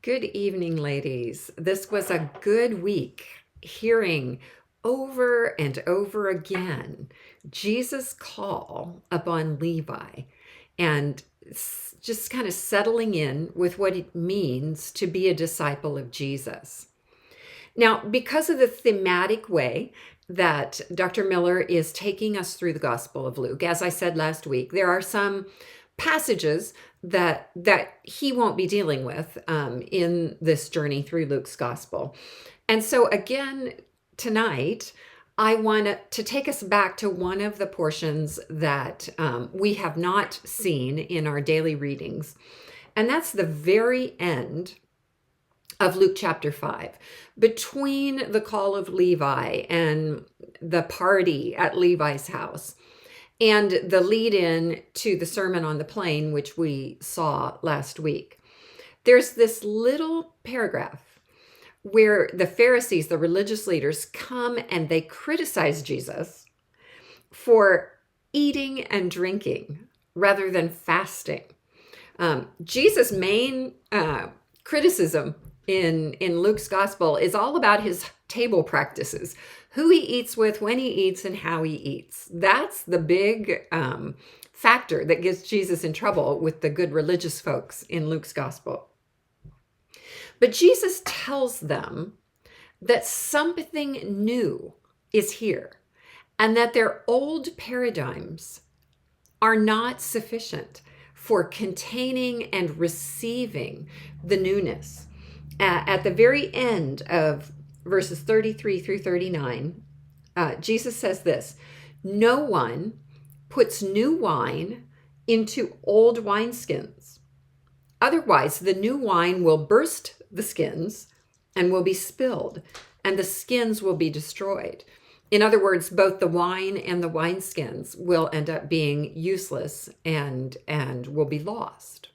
Good evening, ladies. This was a good week hearing over and over again Jesus' call upon Levi and just kind of settling in with what it means to be a disciple of Jesus. Now, because of the thematic way that Dr. Miller is taking us through the Gospel of Luke, as I said last week, there are some passages that he won't be dealing with in this journey through Luke's Gospel. And so again, tonight, I want to take us back to one of the portions that we have not seen in our daily readings, and that's the very end of Luke chapter 5, between the call of Levi and the party at Levi's house, and the lead in to the Sermon on the Plain, which we saw last week. There's this little paragraph where the Pharisees, the religious leaders, come and they criticize Jesus for eating and drinking rather than fasting. Jesus' main criticism in Luke's gospel is all about his table practices, who he eats with, when he eats, and how he eats. That's the big factor that gets Jesus in trouble with the good religious folks in Luke's gospel. But Jesus tells them that something new is here and that their old paradigms are not sufficient for containing and receiving the newness. At the very end of verses 33 through 39, Jesus says this: "No one puts new wine into old wineskins. Otherwise, the new wine will burst the skins and will be spilled, and the skins will be destroyed." In other words, both the wine and the wineskins will end up being useless and will be lost.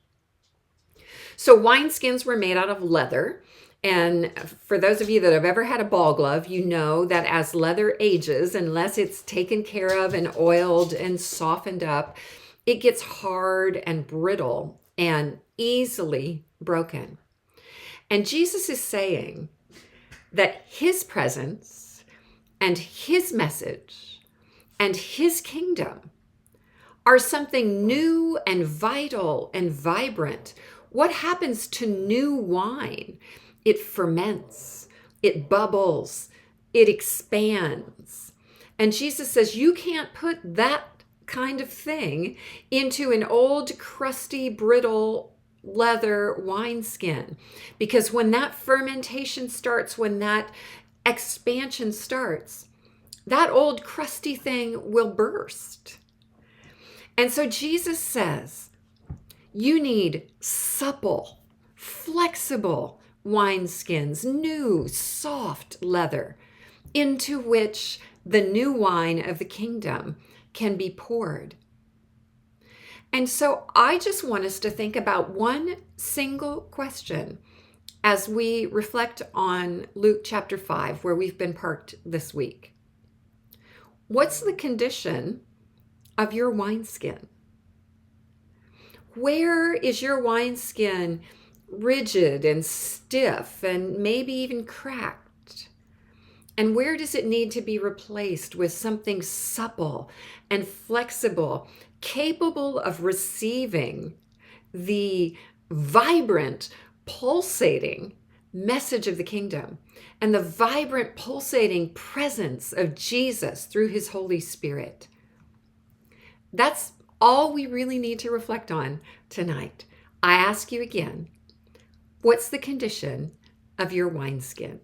So wineskins were made out of leather. And for those of you that have ever had a ball glove, you know that as leather ages, unless it's taken care of and oiled and softened up, it gets hard and brittle and easily broken. And Jesus is saying that his presence and his message and his kingdom are something new and vital and vibrant. What happens to new wine? It ferments, it bubbles, it expands. And Jesus says you can't put that kind of thing into an old, crusty, brittle leather wineskin, because when that fermentation starts, when that expansion starts, that old crusty thing will burst. And so Jesus says you need supple, flexible wineskins, new, soft leather, into which the new wine of the kingdom can be poured. And so I just want us to think about one single question as we reflect on Luke chapter 5, where we've been parked this week. What's the condition of your wineskin? Where is your wineskin rigid and stiff and maybe even cracked? And where does it need to be replaced with something supple and flexible, capable of receiving the vibrant, pulsating message of the kingdom and the vibrant, pulsating presence of Jesus through his Holy Spirit? That's all we really need to reflect on tonight. I ask you again, what's the condition of your wineskin?